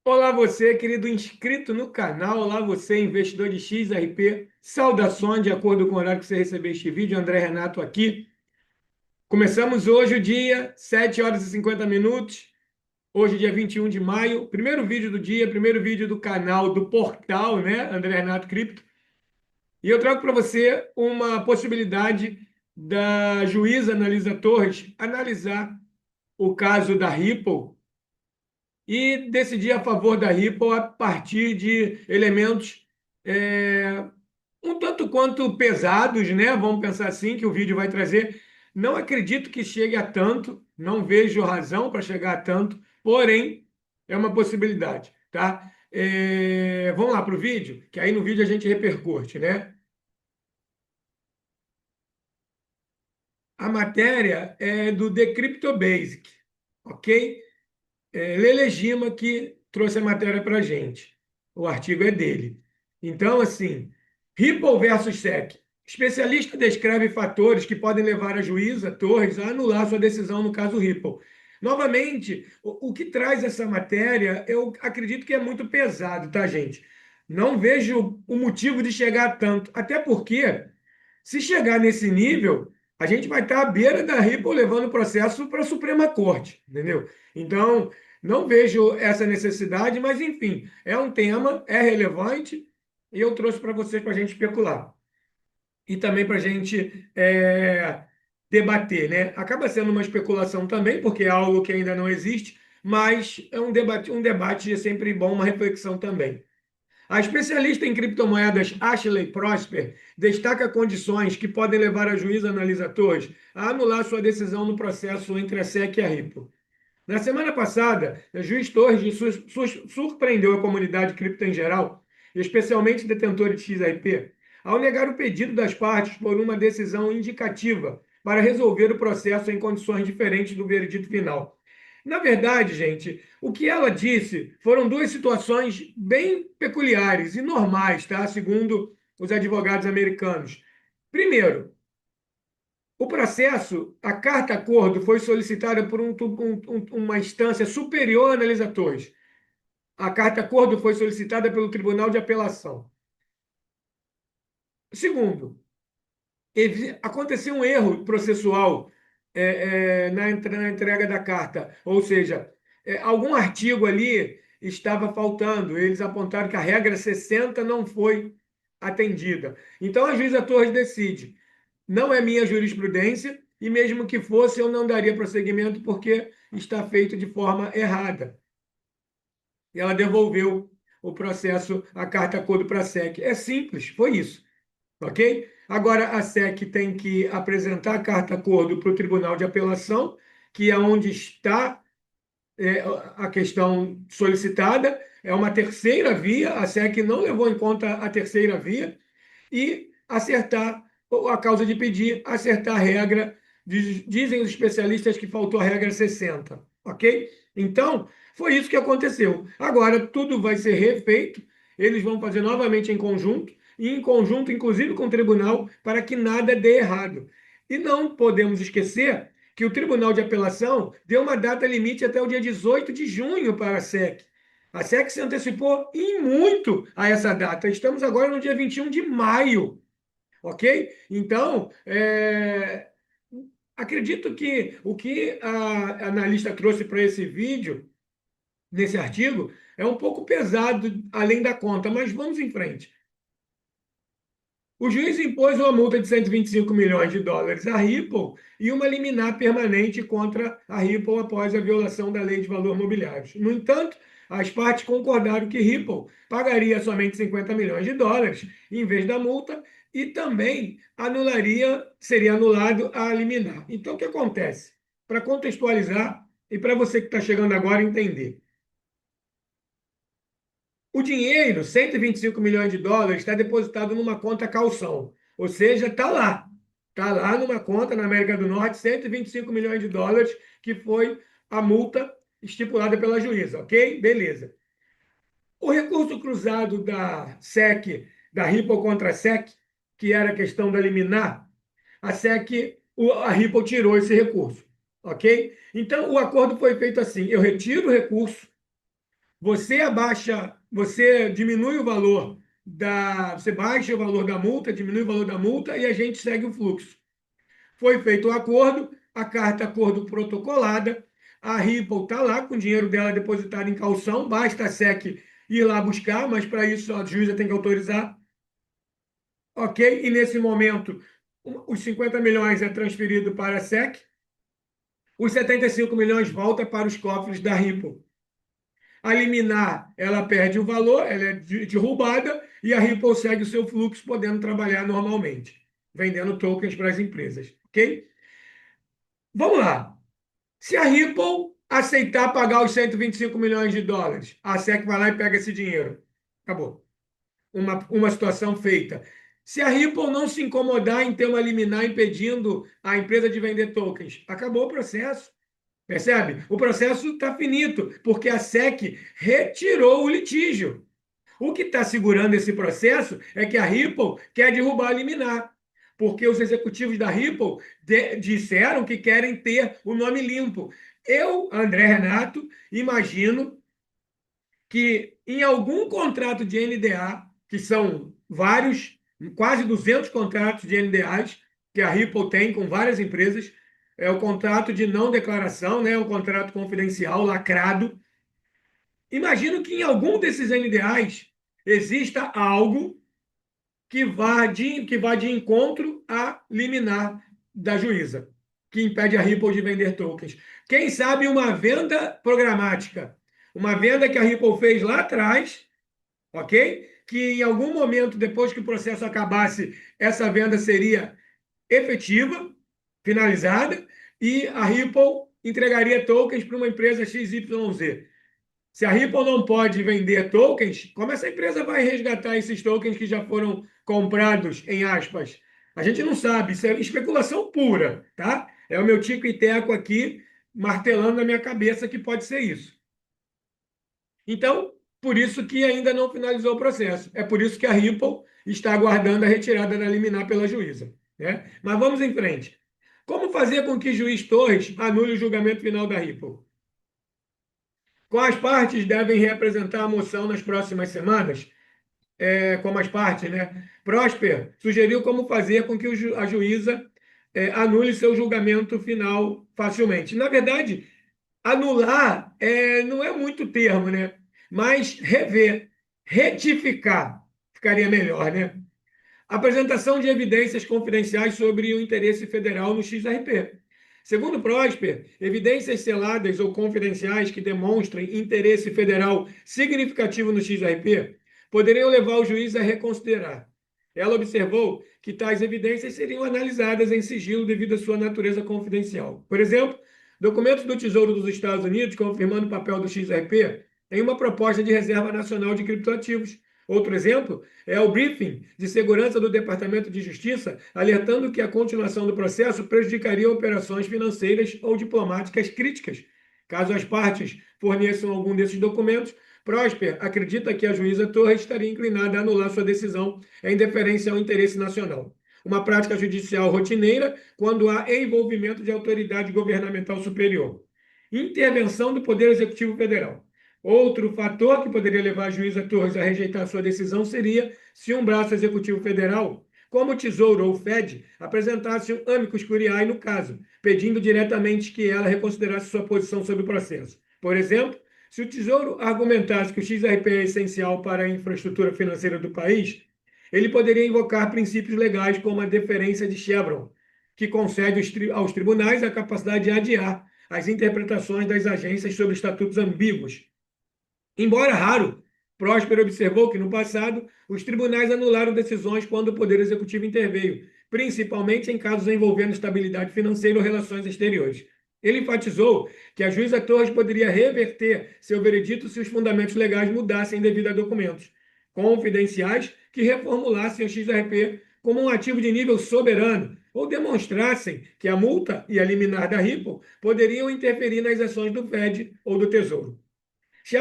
Olá você, querido inscrito no canal, olá você, investidor de XRP, saudações de acordo com o horário que você recebeu este vídeo, André Renato aqui. Começamos hoje o dia, 7 horas e 50 minutos, hoje dia 21 de maio, primeiro vídeo do dia, primeiro vídeo do canal, do portal, né, André Renato Cripto. E eu trago para você uma possibilidade da juíza Analisa Torres analisar o caso da Ripple e decidir a favor da Ripple a partir de elementos é, um tanto quanto pesados, né? Vamos pensar assim, que o vídeo vai trazer. Não acredito que chegue a tanto, não vejo razão para chegar a tanto, porém, é uma possibilidade, tá? Vamos lá para o vídeo, que aí no vídeo a gente repercute, né? A matéria é do The Crypto Basic, ok? Lele Gima que trouxe a matéria para a gente. O artigo é dele. Então, assim, Ripple versus SEC. Especialista descreve fatores que podem levar a juíza Torres a anular sua decisão no caso Ripple. Novamente, o que traz essa matéria, eu acredito que é muito pesado, tá, gente? Não vejo o motivo de chegar a tanto. Até porque, se chegar nesse nível, a gente vai estar à beira da Ripple levando o processo para a Suprema Corte, entendeu? Então, não vejo essa necessidade, mas enfim, é um tema, é relevante e eu trouxe para vocês para a gente especular e também para a gente debater, né? Acaba sendo uma especulação também, porque é algo que ainda não existe, mas é um debate é sempre bom, uma reflexão também. A especialista em criptomoedas Ashley Prosper destaca condições que podem levar a juíza Analisa Torres a anular sua decisão no processo entre a SEC e a Ripple. Na semana passada, o juiz Torres surpreendeu a comunidade cripto em geral, especialmente detentores de XRP, ao negar o pedido das partes por uma decisão indicativa para resolver o processo em condições diferentes do veredito final. Na verdade, gente, o que ela disse foram duas situações bem peculiares e normais, tá? Segundo os advogados americanos. Primeiro, o processo, a carta-acordo, foi solicitada por uma instância superior a analisadores. A carta-acordo foi solicitada pelo Tribunal de Apelação. Segundo, aconteceu um erro processual na entrega da carta, ou seja, algum artigo ali estava faltando. Eles apontaram que a regra 60 não foi atendida. Então a juíza Torres decide. Não é minha jurisprudência, e mesmo que fosse, eu não daria prosseguimento porque está feito de forma errada. E ela devolveu o processo, a carta-acordo para a SEC. É simples, foi isso, ok? Agora a SEC tem que apresentar a carta-acordo para o Tribunal de Apelação, que é onde está a questão solicitada, é uma terceira via, a SEC não levou em conta a terceira via, e acertar a causa de pedir, acertar a regra, dizem os especialistas que faltou a regra 60, ok? Então, foi isso que aconteceu. Agora, tudo vai ser refeito, eles vão fazer novamente em conjunto, e em conjunto, inclusive com o tribunal, para que nada dê errado. E não podemos esquecer que o Tribunal de Apelação deu uma data limite até o dia 18 de junho para a SEC. A SEC se antecipou em muito a essa data. Estamos agora no dia 21 de maio, ok? Então, acredito que o que a analista trouxe para esse vídeo, nesse artigo, é um pouco pesado além da conta, mas vamos em frente. O juiz impôs uma multa de 125 milhões de dólares à Ripple e uma liminar permanente contra a Ripple após a violação da lei de valores mobiliários. No entanto, as partes concordaram que Ripple pagaria somente 50 milhões de dólares em vez da multa e também seria anulado a liminar. Então, o que acontece? Para contextualizar e para você que está chegando agora entender. O dinheiro, 125 milhões de dólares, está depositado numa conta calção. Ou seja, está lá. Está lá numa conta na América do Norte, 125 milhões de dólares, que foi a multa estipulada pela juíza, ok? Beleza. O recurso cruzado da SEC, da Ripple contra a SEC, que era a questão da liminar, a SEC, a Ripple tirou esse recurso, ok? Então, o acordo foi feito assim: eu retiro o recurso, você diminui o valor você baixa o valor da multa, diminui o valor da multa e a gente segue o fluxo. Foi feito o acordo, a carta acordo protocolada, a Ripple está lá com o dinheiro dela depositado em calção, basta a SEC ir lá buscar, mas para isso a juíza tem que autorizar, ok? E nesse momento, os 50 milhões é transferido para a SEC, os 75 milhões volta para os cofres da Ripple. A liminar, ela perde o valor, ela é derrubada e a Ripple segue o seu fluxo, podendo trabalhar normalmente, vendendo tokens para as empresas, ok? Vamos lá. Se a Ripple aceitar pagar os 125 milhões de dólares, a SEC vai lá e pega esse dinheiro. Acabou. Uma situação feita. Se a Ripple não se incomodar em ter uma liminar impedindo a empresa de vender tokens, acabou o processo. Percebe? O processo está finito, porque a SEC retirou o litígio. O que está segurando esse processo é que a Ripple quer derrubar a liminar, porque os executivos da Ripple disseram que querem ter o nome limpo. Eu, André Renato, imagino que em algum contrato de NDA, que são vários, quase 200 contratos de NDAs que a Ripple tem com várias empresas, é o contrato de não declaração, né, o contrato confidencial lacrado. Imagino que em algum desses NDAs exista algo que vá de encontro à liminar da juíza, que impede a Ripple de vender tokens. Quem sabe uma venda programática, uma venda que a Ripple fez lá atrás, ok? Que em algum momento, depois que o processo acabasse, essa venda seria efetiva, finalizada, e a Ripple entregaria tokens para uma empresa XYZ. Se a Ripple não pode vender tokens, como essa empresa vai resgatar esses tokens que já foram comprados, em aspas? A gente não sabe, isso é especulação pura, tá? É o meu tico e teco aqui martelando na minha cabeça que pode ser isso. Então, por isso que ainda não finalizou o processo. É por isso que a Ripple está aguardando a retirada da liminar pela juíza, né? Mas vamos em frente. Como fazer com que o juiz Torres anule o julgamento final da Ripple? Quais partes devem representar a moção nas próximas semanas? Como as partes, né? Prosper sugeriu como fazer com que a juíza anule seu julgamento final facilmente. Na verdade, anular não é muito termo, né? Mas rever, retificar, ficaria melhor, né? Apresentação de evidências confidenciais sobre o interesse federal no XRP. Segundo Prosper, evidências seladas ou confidenciais que demonstrem interesse federal significativo no XRP poderiam levar o juiz a reconsiderar. Ela observou que tais evidências seriam analisadas em sigilo devido à sua natureza confidencial. Por exemplo, documentos do Tesouro dos Estados Unidos confirmando o papel do XRP em uma proposta de reserva nacional de criptoativos. Outro exemplo é o briefing de segurança do Departamento de Justiça, alertando que a continuação do processo prejudicaria operações financeiras ou diplomáticas críticas. Caso as partes forneçam algum desses documentos, Prosper acredita que a juíza Torres estaria inclinada a anular sua decisão em deferência ao interesse nacional. Uma prática judicial rotineira quando há envolvimento de autoridade governamental superior. Intervenção do Poder Executivo Federal. Outro fator que poderia levar a juíza Torres a rejeitar sua decisão seria se um braço executivo federal, como o Tesouro ou o Fed, apresentasse um amicus curiae no caso, pedindo diretamente que ela reconsiderasse sua posição sobre o processo. Por exemplo, se o Tesouro argumentasse que o XRP é essencial para a infraestrutura financeira do país, ele poderia invocar princípios legais como a deferência de Chevron, que concede aos tribunais a capacidade de adiar as interpretações das agências sobre estatutos ambíguos. Embora raro, Próspero observou que, no passado, os tribunais anularam decisões quando o Poder Executivo interveio, principalmente em casos envolvendo estabilidade financeira ou relações exteriores. Ele enfatizou que a juíza Torres poderia reverter seu veredito se os fundamentos legais mudassem devido a documentos confidenciais que reformulassem o XRP como um ativo de nível soberano ou demonstrassem que a multa e a liminar da Ripple poderiam interferir nas ações do Fed ou do Tesouro. Se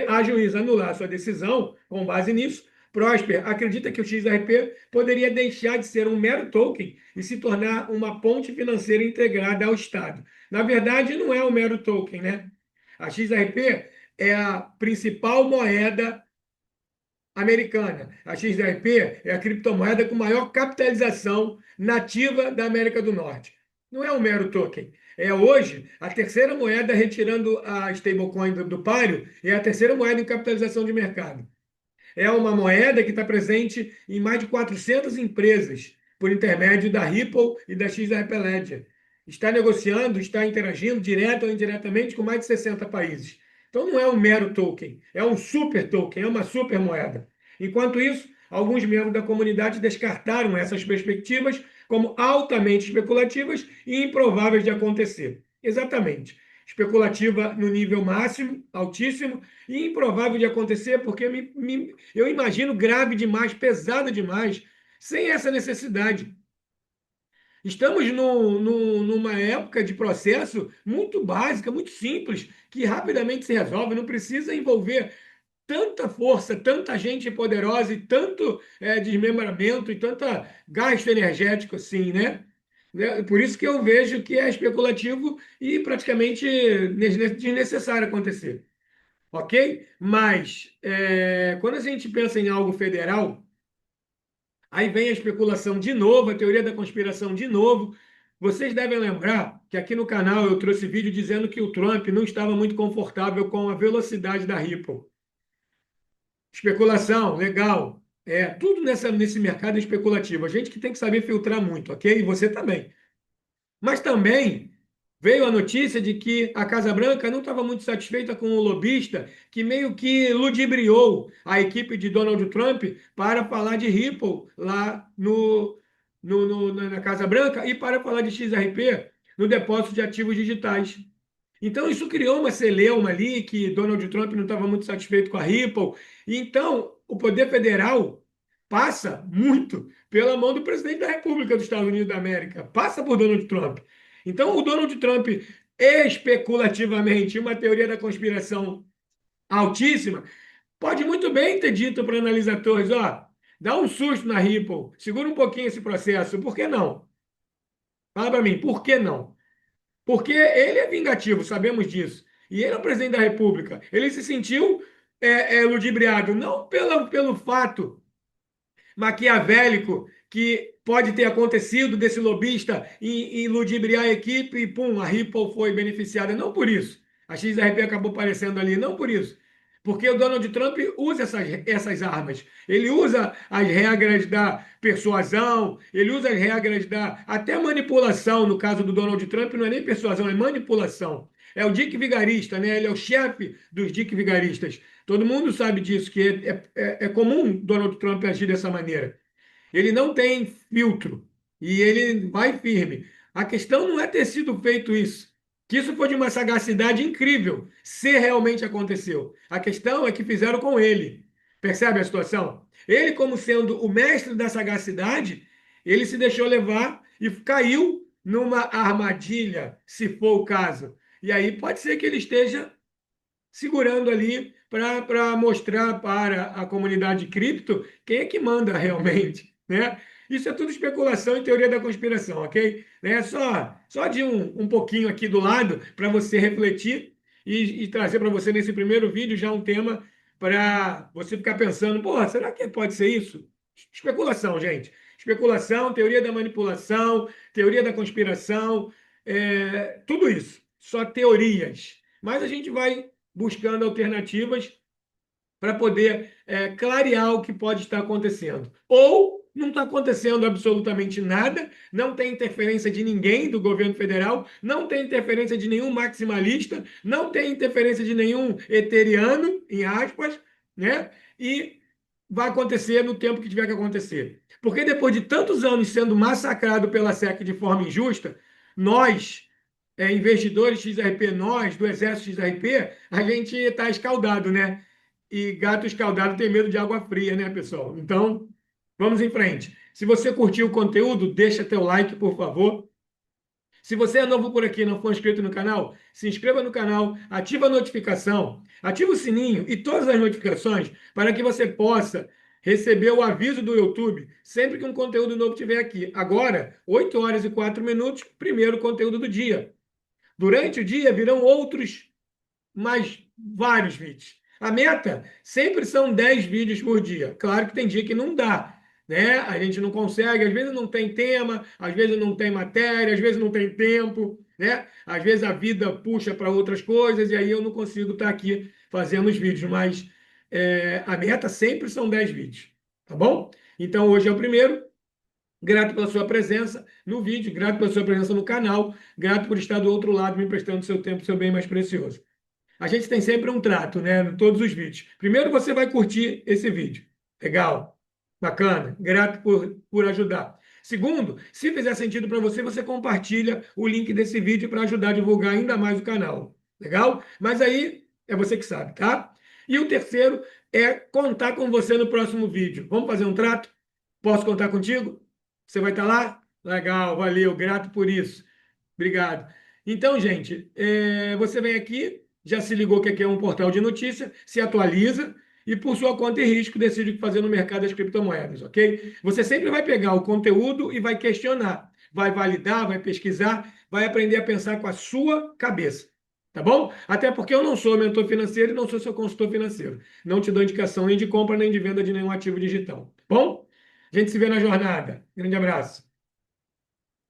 a juíza anular sua decisão com base nisso, Prosper acredita que o XRP poderia deixar de ser um mero token e se tornar uma ponte financeira integrada ao Estado. Na verdade, não é um mero token, né? A XRP é a principal moeda americana. A XRP é a criptomoeda com maior capitalização nativa da América do Norte. Não é um mero token. É hoje a terceira moeda, retirando a stablecoin do páreo, é a terceira moeda em capitalização de mercado. É uma moeda que está presente em mais de 400 empresas, por intermédio da Ripple e da XRP Ledger. Está negociando, está interagindo direto ou indiretamente com mais de 60 países. Então não é um mero token, é um super token, é uma super moeda. Enquanto isso, alguns membros da comunidade descartaram essas perspectivas como altamente especulativas e improváveis de acontecer. Exatamente. Especulativa no nível máximo, altíssimo, e improvável de acontecer, porque eu imagino grave demais, pesada demais, sem essa necessidade. Estamos numa época de processo muito básica, muito simples, que rapidamente se resolve, não precisa envolver tanta força, tanta gente poderosa e tanto desmembramento e tanta gasto energético assim, né? Por isso que eu vejo que é especulativo e praticamente desnecessário acontecer. Ok? Mas quando a gente pensa em algo federal, aí vem a especulação de novo, a teoria da conspiração de novo. Vocês devem lembrar que aqui no canal eu trouxe vídeo dizendo que o Trump não estava muito confortável com a velocidade da Ripple. Especulação, legal. Tudo nesse mercado é especulativo. A gente que tem que saber filtrar muito, ok? E você também. Mas também veio a notícia de que a Casa Branca não estava muito satisfeita com o lobista que meio que ludibriou a equipe de Donald Trump para falar de Ripple lá na Casa Branca e para falar de XRP no depósito de ativos digitais. Então, isso criou uma celeuma ali que Donald Trump não estava muito satisfeito com a Ripple. Então, o poder federal passa muito pela mão do presidente da República dos Estados Unidos da América, passa por Donald Trump. Então, o Donald Trump, especulativamente, uma teoria da conspiração altíssima, pode muito bem ter dito para analisadores, ó, dá um susto na Ripple, segura um pouquinho esse processo, por que não? Fala para mim, por que não? Porque ele é vingativo, sabemos disso. E ele é o presidente da República. Ele se sentiu ludibriado, não pelo fato maquiavélico que pode ter acontecido desse lobista em ludibriar a equipe e, pum, a Ripple foi beneficiada. Não por isso. A XRP acabou aparecendo ali, não por isso. Porque o Donald Trump usa essas armas. Ele usa as regras da persuasão, ele usa as regras da até manipulação. No caso do Donald Trump, não é nem persuasão, é manipulação. É o Dick Vigarista, né? Ele é o chefe dos Dick Vigaristas. Todo mundo sabe disso, que é comum Donald Trump agir dessa maneira. Ele não tem filtro e ele vai firme. A questão não é ter sido feito isso, que isso foi de uma sagacidade incrível, se realmente aconteceu. A questão é que fizeram com ele. Percebe a situação? Ele, como sendo o mestre da sagacidade, ele se deixou levar e caiu numa armadilha, se for o caso. E aí pode ser que ele esteja segurando ali para mostrar para a comunidade cripto quem é que manda realmente, né? Isso é tudo especulação e teoria da conspiração, ok? Né? Só de um pouquinho aqui do lado para você refletir e trazer para você nesse primeiro vídeo já um tema para você ficar pensando, porra, será que pode ser isso? Especulação, gente. Especulação, teoria da manipulação, teoria da conspiração, tudo isso. Só teorias. Mas a gente vai buscando alternativas para poder clarear o que pode estar acontecendo. Ou não está acontecendo absolutamente nada, não tem interferência de ninguém do governo federal, não tem interferência de nenhum maximalista, não tem interferência de nenhum eteriano, em aspas, né? E vai acontecer no tempo que tiver que acontecer. Porque depois de tantos anos sendo massacrado pela SEC de forma injusta, nós investidores XRP, nós, do Exército XRP, a gente está escaldado, né? E gato escaldado tem medo de água fria, né, pessoal? Então, vamos em frente. Se você curtiu o conteúdo, deixa teu like, por favor. Se você é novo por aqui e não for inscrito no canal, se inscreva no canal, ativa a notificação, ativa o sininho e todas as notificações para que você possa receber o aviso do YouTube sempre que um conteúdo novo estiver aqui. Agora, 8 horas e 4 minutos, primeiro conteúdo do dia. Durante o dia virão outros mas vários vídeos. A meta sempre são 10 vídeos por dia. Claro que tem dia que não dá, né? A gente não consegue, às vezes não tem tema, às vezes não tem matéria, às vezes não tem tempo, né? Às vezes a vida puxa para outras coisas e aí eu não consigo estar aqui fazendo os vídeos, mas a meta sempre são 10 vídeos, tá bom? Então hoje é o primeiro. Grato pela sua presença no vídeo, grato pela sua presença no canal, grato por estar do outro lado me emprestando seu tempo, seu bem mais precioso. A gente tem sempre um trato, né, em todos os vídeos. Primeiro, você vai curtir esse vídeo. Legal? Bacana? Grato por ajudar. Segundo, se fizer sentido para você, você compartilha o link desse vídeo para ajudar a divulgar ainda mais o canal. Legal? Mas aí é você que sabe, tá? E o terceiro é contar com você no próximo vídeo. Vamos fazer um trato? Posso contar contigo? Você vai estar lá? Legal, valeu, grato por isso. Obrigado. Então, gente, você vem aqui, já se ligou que aqui é um portal de notícia, se atualiza e, por sua conta e risco, decide o que fazer no mercado das criptomoedas, ok? Você sempre vai pegar o conteúdo e vai questionar, vai validar, vai pesquisar, vai aprender a pensar com a sua cabeça, tá bom? Até porque eu não sou mentor financeiro e não sou seu consultor financeiro. Não te dou indicação nem de compra nem de venda de nenhum ativo digital, tá bom? A gente se vê na jornada. Grande abraço.